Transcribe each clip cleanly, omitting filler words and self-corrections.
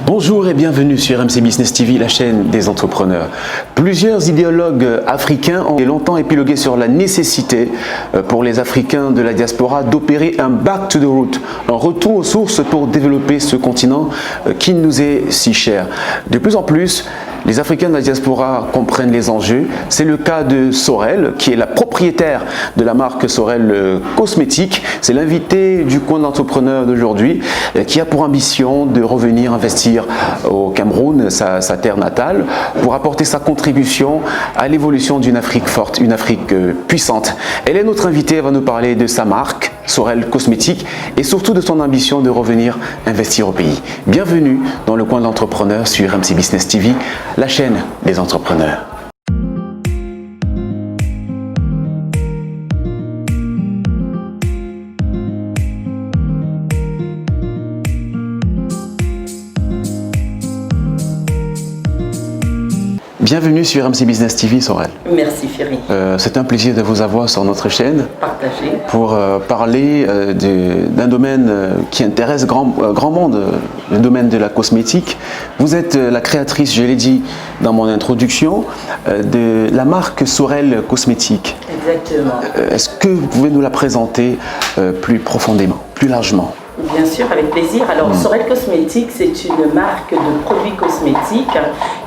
Bonjour et bienvenue sur RMC Business TV, la chaîne des entrepreneurs. Plusieurs idéologues africains ont longtemps épilogué sur la nécessité pour les Africains de la diaspora d'opérer un back to the root, un retour aux sources pour développer ce continent qui nous est si cher. De plus en plus, les Africains de la diaspora comprennent les enjeux. C'est le cas de Sorel, qui est la propriétaire de la marque Sorel Cosmétiques. C'est l'invité du coin d'entrepreneur d'aujourd'hui, qui a pour ambition de revenir investir au Cameroun, sa terre natale, pour apporter sa contribution à l'évolution d'une Afrique forte, une Afrique puissante. Elle est notre invitée, elle va nous parler de sa marque, Sorel Cosmétiques, et surtout de son ambition de revenir investir au pays. Bienvenue dans le coin de l'entrepreneur sur RMC Business TV, la chaîne des entrepreneurs. Bienvenue sur RMC Business TV, Sorel. Merci Ferry. C'est un plaisir de vous avoir sur notre chaîne. Partagez. Pour parler d'un domaine qui intéresse grand monde, le domaine de la cosmétique. Vous êtes la créatrice, je l'ai dit dans mon introduction, de la marque Sorel Cosmétiques. Exactement. Est-ce que vous pouvez nous la présenter plus profondément, plus largement ? Bien sûr, avec plaisir. Alors, Sorel Cosmétiques, c'est une marque de produits cosmétiques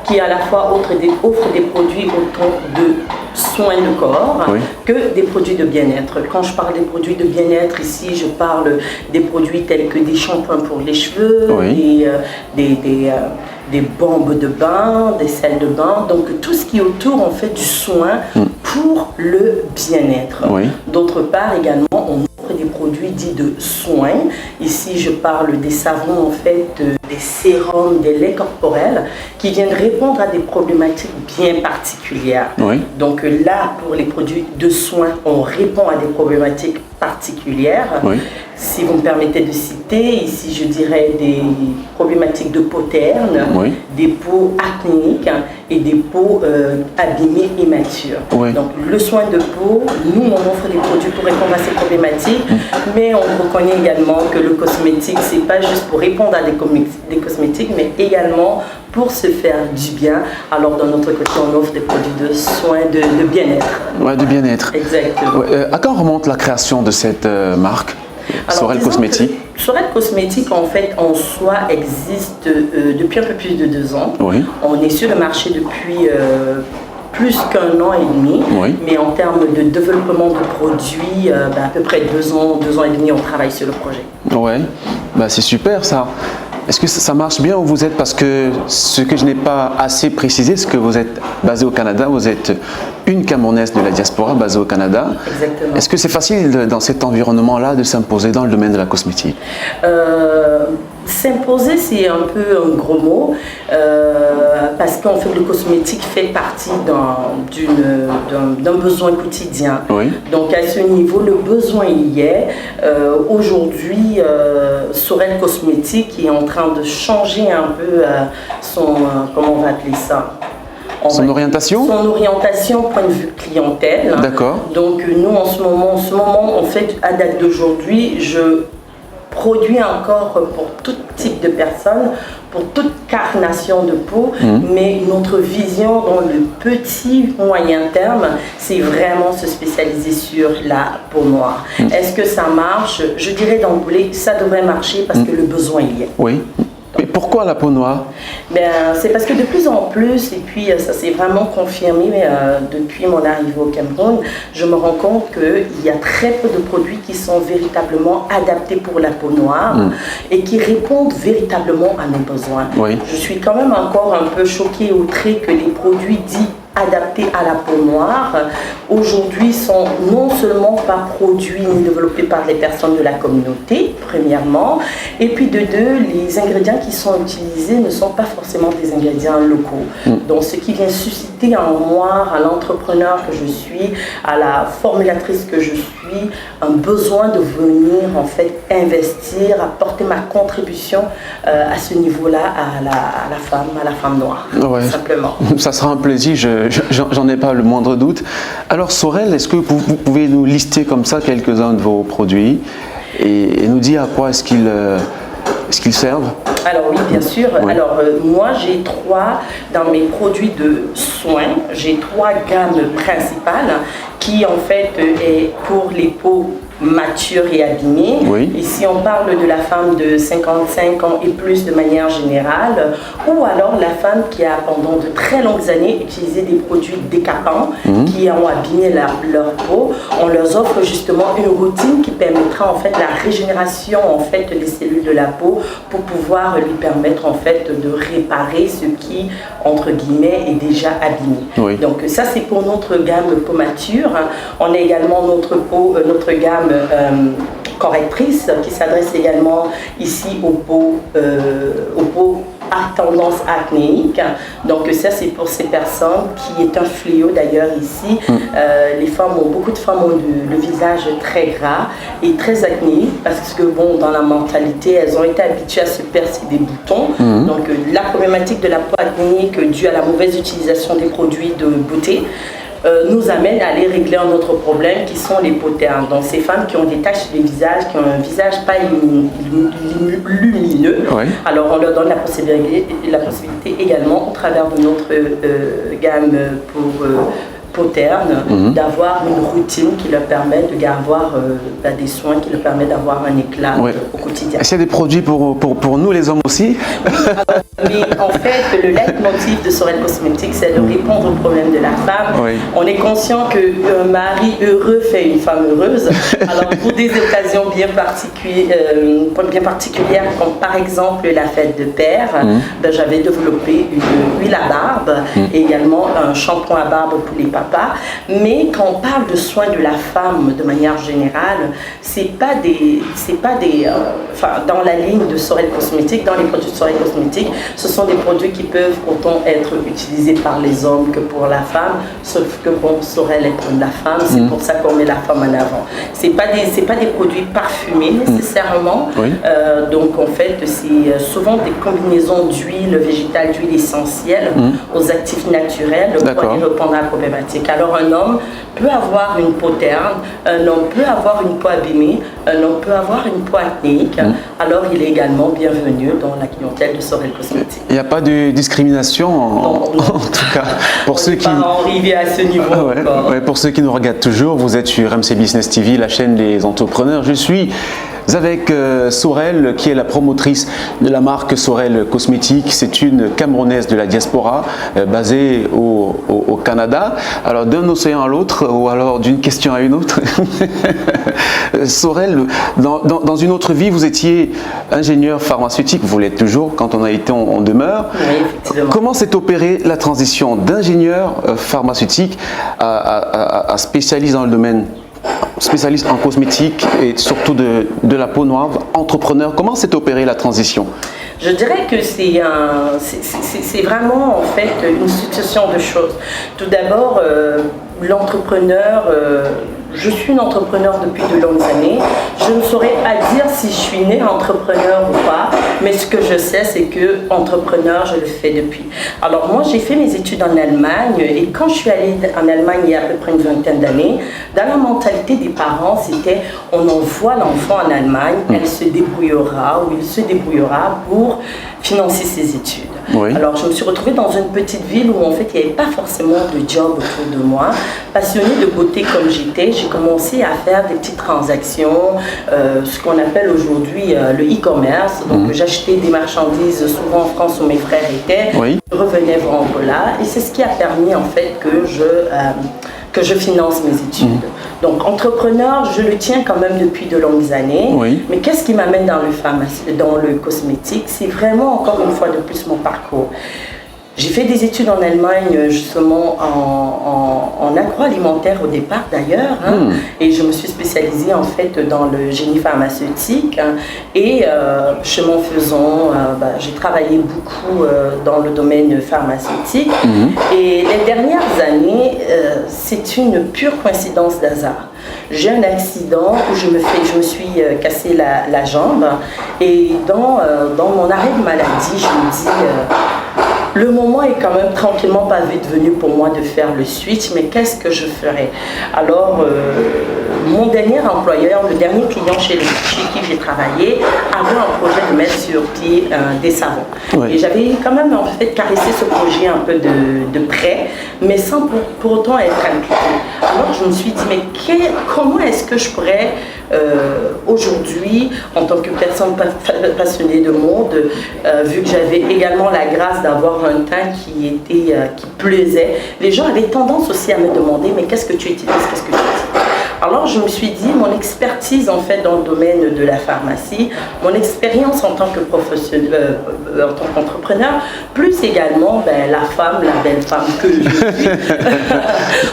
qui à la fois offre des produits autant de soins de corps que des produits de bien-être. Quand je parle des produits de bien-être, ici, je parle des produits tels que des shampoings pour les cheveux, des bombes de bain, des sels de bain, donc tout ce qui est autour en fait du soin pour le bien-être. D'autre part également, on offre des produits dits de soins. Ici, je parle des savons en fait, des sérums, des laits corporels qui viennent répondre à des problématiques bien particulières. Donc là, pour les produits de soins, on répond à des problématiques particulières. Si vous me permettez de citer, ici je dirais des problématiques de peau terne, des peaux acnéiques et des peaux abîmées et matures. Donc le soin de peau, nous on offre des produits pour répondre à ces problématiques, mais on reconnaît également que le cosmétique, c'est pas juste pour répondre à des cosmétiques, mais également pour se faire du bien. Alors dans notre côté, on offre des produits de soins de bien-être. De bien-être. Exactement. À quand remonte la création de cette marque Sorel Cosmétiques? Sorel Cosmétiques, en fait, en soi, existe depuis un peu plus de 2 ans. On est sur le marché depuis plus qu'1 an et demi, mais en termes de développement de produits, à peu près 2 ans et demi, on travaille sur le projet. C'est super ça. Est-ce que ça marche bien où vous êtes? Parce que ce que je n'ai pas assez précisé, c'est que vous êtes basé au Canada, vous êtes une Camerounaise de la diaspora basée au Canada. Exactement. Est-ce que c'est facile dans cet environnement-là de s'imposer dans le domaine de la cosmétique? S'imposer, c'est un peu un gros mot, parce qu'en fait le cosmétique fait partie d'un besoin quotidien. Donc à ce niveau, le besoin y est. Aujourd'hui, Sorel Cosmétiques est en train de changer un peu comment on va appeler ça? Son orientation? Son orientation point de vue clientèle. D'accord. Donc nous en ce moment, en fait, à date d'aujourd'hui, je produit encore pour tout type de personnes, pour toute carnation de peau, mais notre vision dans le petit moyen terme, c'est vraiment se spécialiser sur la peau noire. Est-ce que ça marche? Je dirais d'emblée, ça devrait marcher parce que le besoin y est. Et pourquoi la peau noire? C'est parce que de plus en plus, et puis ça s'est vraiment confirmé depuis mon arrivée au Cameroun, je me rends compte qu'il y a très peu de produits qui sont véritablement adaptés pour la peau noire et qui répondent véritablement à nos besoins. Je suis quand même encore un peu choquée, outrée que les produits dits adaptés à la peau noire, aujourd'hui sont non seulement pas produits ni développés par les personnes de la communauté, premièrement, et puis de deux, les ingrédients qui sont utilisés ne sont pas forcément des ingrédients locaux. Donc ce qui vient susciter en moi, à l'entrepreneur que je suis, à la formulatrice que je suis, un besoin de venir en fait investir, apporter ma contribution à ce niveau-là à la femme noire, tout simplement. Ça sera un plaisir, j'en ai pas le moindre doute. Alors Sorel, est-ce que vous pouvez nous lister comme ça quelques-uns de vos produits et nous dire à quoi est-ce qu'ils Est-ce qu'ils servent? Alors oui, bien sûr. Oui. Alors moi, j'ai dans mes produits de soins, j'ai 3 gammes principales qui en fait est pour les peaux matures et abîmées. Oui. Ici, on parle de la femme de 55 ans et plus de manière générale, ou alors la femme qui a pendant de très longues années utilisé des produits décapants qui ont abîmé leur peau. On leur offre justement une routine qui permettra en fait la régénération en fait des cellules de la peau pour pouvoir lui permettre en fait de réparer ce qui entre guillemets est déjà abîmé. Oui. Donc ça c'est pour notre gamme peau mature. On a également notre gamme correctrice qui s'adresse également ici aux peaux à tendance acnéique. Donc ça c'est pour ces personnes qui est un fléau d'ailleurs ici. Beaucoup de femmes ont le visage très gras et très acnéique parce que bon, dans la mentalité elles ont été habituées à se percer des boutons. Donc la problématique de la peau acnéique due à la mauvaise utilisation des produits de beauté nous amène à aller régler un autre problème qui sont les peaux ternes. Donc ces femmes qui ont des taches de visage, qui ont un visage pas lumineux, Oui. alors on leur donne la possibilité également au travers de notre gamme pour peau terne, d'avoir une routine qui leur permet d'avoir des soins qui leur permettent d'avoir un éclat au quotidien. Est-ce qu'il y a des produits pour nous les hommes aussi? Mais en fait, le leitmotiv de Sorel Cosmétiques, c'est de répondre aux problèmes de la femme. Oui. On est conscient qu'un mari heureux fait une femme heureuse. Alors pour des occasions bien particulières, comme par exemple la fête de père, j'avais développé une huile à barbe et également un shampoing à barbe pour les papas. Mais quand on parle de soins de la femme de manière générale, dans la ligne de Sorel Cosmétiques, dans les produits de Sorel Cosmétiques, ce sont des produits qui peuvent autant être utilisés par les hommes que pour la femme, sauf que bon, Sorel est pour la femme, c'est pour ça qu'on met la femme en avant. C'est pas des produits parfumés nécessairement, donc en fait c'est souvent des combinaisons d'huile végétale, d'huile essentielle aux actifs naturels pour aller répondre à la problématique. Alors un homme peut avoir une peau terne, un homme peut avoir une peau abîmée, un homme peut avoir une peau acnéique, alors il est également bienvenu dans la clientèle de Sorel Cosmétiques. Il n'y a pas de discrimination en tout cas pour ceux qui... arrivé à ce niveau pour ceux qui nous regardent toujours, vous êtes sur RMC Business TV, la chaîne des entrepreneurs. Je suis avec Sorel, qui est la promotrice de la marque Sorel Cosmétiques. C'est une Camerounaise de la diaspora, basée au Canada. Alors d'un océan à l'autre, ou alors d'une question à une autre. Sorel, dans une autre vie, vous étiez ingénieur pharmaceutique, vous l'êtes toujours, quand on a été en demeure. Oui, effectivement. Comment s'est opérée la transition d'ingénieur pharmaceutique à spécialiste dans le domaine, spécialiste en cosmétique et surtout de la peau noire, entrepreneur? Comment s'est opérée la transition? Je dirais que c'est vraiment en fait une succession de choses. Tout d'abord, l'entrepreneur, je suis une entrepreneur depuis de longues années. Je ne saurais pas dire si je suis née entrepreneur ou pas, mais ce que je sais, c'est que entrepreneur, je le fais depuis. Alors moi, j'ai fait mes études en Allemagne et quand je suis allée en Allemagne il y a à peu près une vingtaine d'années, dans la mentalité des parents, c'était on envoie l'enfant en Allemagne, elle se débrouillera ou il se débrouillera pour financer ses études. Oui. Alors je me suis retrouvée dans une petite ville où en fait il n'y avait pas forcément de job autour de moi. Passionnée de beauté comme j'étais, j'ai commencé à faire des petites transactions, ce qu'on appelle aujourd'hui le e-commerce. Donc j'achetais des marchandises souvent en France où mes frères étaient, je revenais vendre là et c'est ce qui a permis en fait que je finance mes études. Donc entrepreneur, je le tiens quand même depuis de longues années. Mais qu'est-ce qui m'amène dans le cosmétique? C'est vraiment encore une fois de plus mon parcours. J'ai fait des études en Allemagne justement en agroalimentaire au départ d'ailleurs et je me suis spécialisée en fait dans le génie pharmaceutique et chemin faisant j'ai travaillé beaucoup dans le domaine pharmaceutique et les dernières années c'est une pure coïncidence d'hasard. J'ai un accident où je me suis cassé la jambe et dans mon arrêt de maladie je me dis le moment est quand même tranquillement pas vite venu pour moi de faire le switch, mais qu'est-ce que je ferais? Alors, mon dernier employeur, le dernier client chez qui j'ai travaillé, avait un projet de mettre sur pied des savons. Et j'avais quand même en fait caressé ce projet un peu de près, mais sans pour autant être impliquée. Alors je me suis dit, mais comment est-ce que je pourrais aujourd'hui, en tant que personne passionnée de mode, vu que j'avais également la grâce d'avoir un teint qui plaisait, les gens avaient tendance aussi à me demander, mais qu'est-ce que tu utilises, qu'est-ce que tu utilises? Alors je me suis dit, mon expertise en fait dans le domaine de la pharmacie, mon expérience en tant que professionnel, en tant qu'entrepreneur, plus également la belle femme que je suis,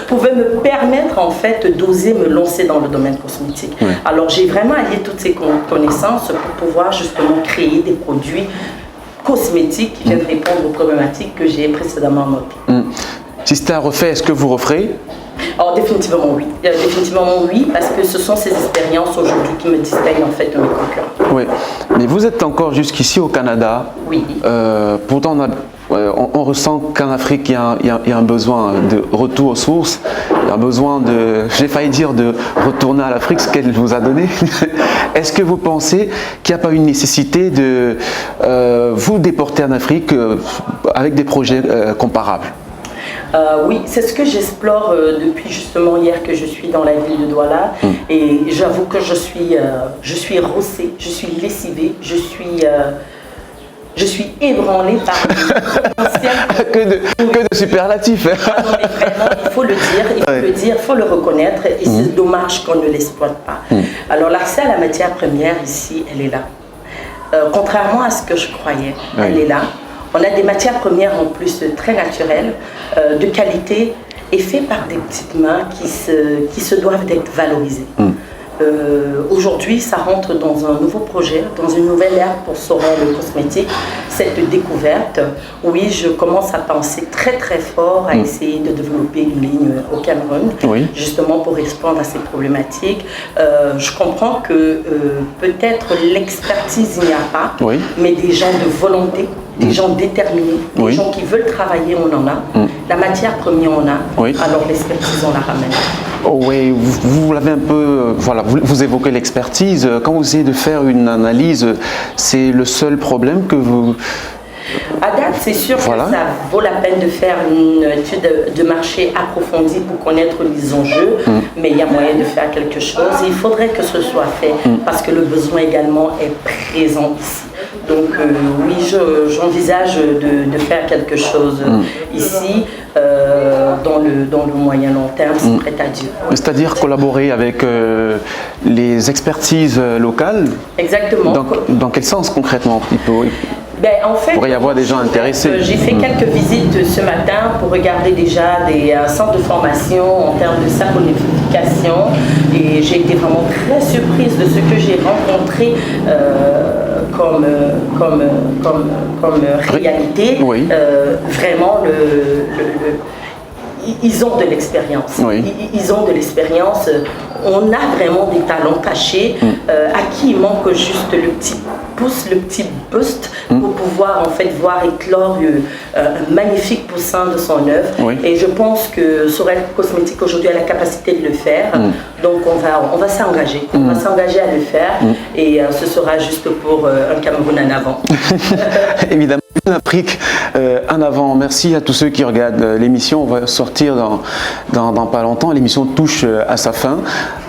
pouvait me permettre en fait d'oser me lancer dans le domaine cosmétique. Alors j'ai vraiment allié toutes ces connaissances pour pouvoir justement créer des produits cosmétiques qui viennent répondre aux problématiques que j'ai précédemment notées. Si c'était à refaire, est-ce que vous referez? Alors définitivement oui. Définitivement oui, parce que ce sont ces expériences aujourd'hui qui me distinguent en fait de mes concurrents. Oui, mais vous êtes encore jusqu'ici au Canada. Oui. Pourtant, on ressent qu'en Afrique, il y a un besoin de retour aux sources, il y a un besoin j'ai failli dire de retourner à l'Afrique, ce qu'elle vous a donné. Est-ce que vous pensez qu'il n'y a pas une nécessité de vous déporter en Afrique avec des projets comparables? Oui, c'est ce que j'explore depuis justement hier que je suis dans la ville de Douala. Et j'avoue que je suis rossée, je suis lessivée, je suis ébranlée par le potentiel. que de superlatifs. Ah non, mais vraiment, il faut le dire, il faut le reconnaître. Et c'est dommage qu'on ne l'exploite pas. Alors l'accès à la matière première ici, elle est là. Contrairement à ce que je croyais, elle est là. On a des matières premières en plus très naturelles, de qualité et faites par des petites mains qui se doivent d'être valorisées. Aujourd'hui, ça rentre dans un nouveau projet, dans une nouvelle ère pour Sorel Cosmétique, cette découverte. Oui, je commence à penser très très fort à essayer de développer une ligne au Cameroun, justement pour répondre à ces problématiques. Je comprends que peut-être l'expertise il n'y a pas, mais des gens de volonté, des gens déterminés, des gens qui veulent travailler, on en a. La matière première, on a. Alors l'expertise, on la ramène. Oui, vous l'avez un peu, voilà, vous évoquez l'expertise. Quand vous essayez de faire une analyse, c'est le seul problème que vous... À date, c'est sûr que ça vaut la peine de faire une étude de marché approfondie pour connaître les enjeux, mais il y a moyen de faire quelque chose. Et il faudrait que ce soit fait parce que le besoin également est présent ici. Donc oui, j'envisage de faire quelque chose ici dans le moyen long terme, c'est prêt à dire. C'est-à-dire collaborer avec les expertises locales. Exactement. Dans quel sens concrètement? En fait, il pourrait y avoir des gens intéressés. J'ai fait quelques visites ce matin pour regarder déjà des centres de formation en termes de saponification et j'ai été vraiment très surprise de ce que j'ai rencontré comme réalité. Vraiment, ils ont de l'expérience. Ils ont de l'expérience. On a vraiment des talents cachés à qui il manque juste le petit pouce, le petit boost pour pouvoir en fait voir éclore un magnifique poussin de son œuvre. Et je pense que Sorel Cosmétique aujourd'hui a la capacité de le faire. Donc on va s'engager. On va s'engager à le faire et ce sera juste pour un Cameroun en avant. Évidemment. L'Afrique en avant. Merci à tous ceux qui regardent l'émission. On va sortir dans pas longtemps. L'émission touche à sa fin.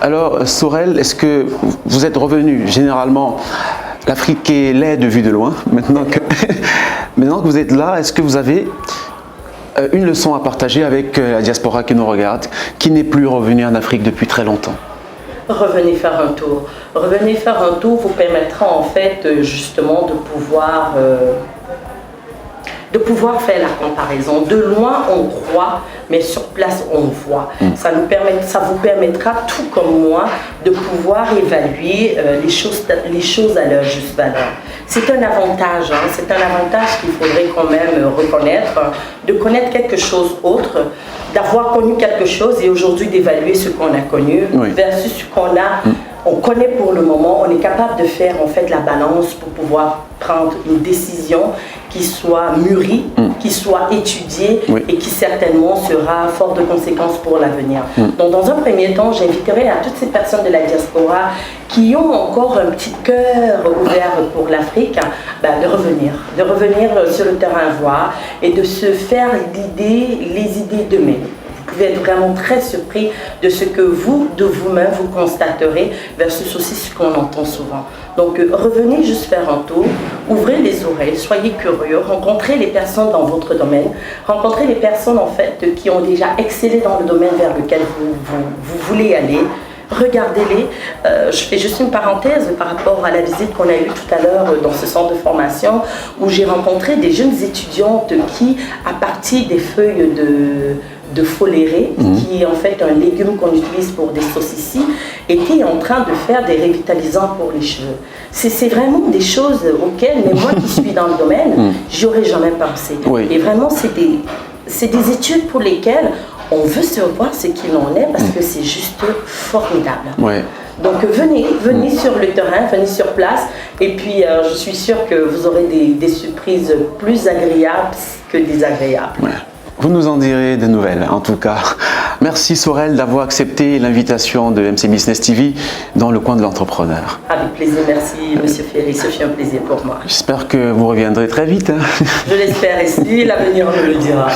Alors, Sorel, est-ce que vous êtes revenu? Généralement, l'Afrique est laide vue de loin. Maintenant que vous êtes là, est-ce que vous avez une leçon à partager avec la diaspora qui nous regarde, qui n'est plus revenue en Afrique depuis très longtemps? Revenez faire un tour. Revenez faire un tour vous permettra en fait justement de pouvoir faire la comparaison. De loin, on croit, mais sur place, on voit. Ça vous permettra, tout comme moi, de pouvoir évaluer les choses à leur juste valeur. C'est un avantage, c'est un avantage qu'il faudrait quand même reconnaître, de connaître quelque chose autre, d'avoir connu quelque chose et aujourd'hui d'évaluer ce qu'on a connu versus ce qu'on a. On connaît pour le moment, on est capable de faire en fait la balance pour pouvoir prendre une décision qui soit mûri, qui soit étudié et qui certainement sera fort de conséquences pour l'avenir. Donc dans un premier temps, j'inviterai à toutes ces personnes de la diaspora qui ont encore un petit cœur ouvert pour l'Afrique, de revenir sur le terrain voir et de se faire les idées d'eux-mêmes. Vous pouvez être vraiment très surpris de ce que vous, de vous-même, vous constaterez versus aussi ce qu'on entend souvent. Donc revenez juste faire un tour, ouvrez les oreilles, soyez curieux, rencontrez les personnes dans votre domaine, rencontrez les personnes en fait qui ont déjà excellé dans le domaine vers lequel vous voulez aller. Regardez-les. Je fais juste une parenthèse par rapport à la visite qu'on a eue tout à l'heure dans ce centre de formation où j'ai rencontré des jeunes étudiantes qui, à partir des feuilles de foléré, qui est en fait un légume qu'on utilise pour des saucisses, étaient en train de faire des revitalisants pour les cheveux. C'est vraiment des choses auxquelles, mais moi qui suis dans le domaine, j'aurais jamais pensé. Et vraiment, c'est des études pour lesquelles on veut savoir ce qu'il en est parce que c'est juste formidable. Donc venez sur le terrain, venez sur place et puis je suis sûre que vous aurez des surprises plus agréables que désagréables. Vous nous en direz des nouvelles, en tout cas. Merci Sorel d'avoir accepté l'invitation de MC Business TV dans le coin de l'entrepreneur. Avec plaisir, merci Monsieur Ferry, ce fut un plaisir pour moi. J'espère que vous reviendrez très vite. Je l'espère et si l'avenir me le dira.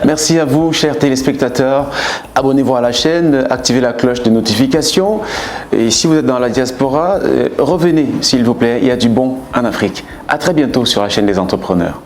Merci à vous, chers téléspectateurs. Abonnez-vous à la chaîne, activez la cloche de notification. Et si vous êtes dans la diaspora, revenez s'il vous plaît, il y a du bon en Afrique. À très bientôt sur la chaîne des entrepreneurs.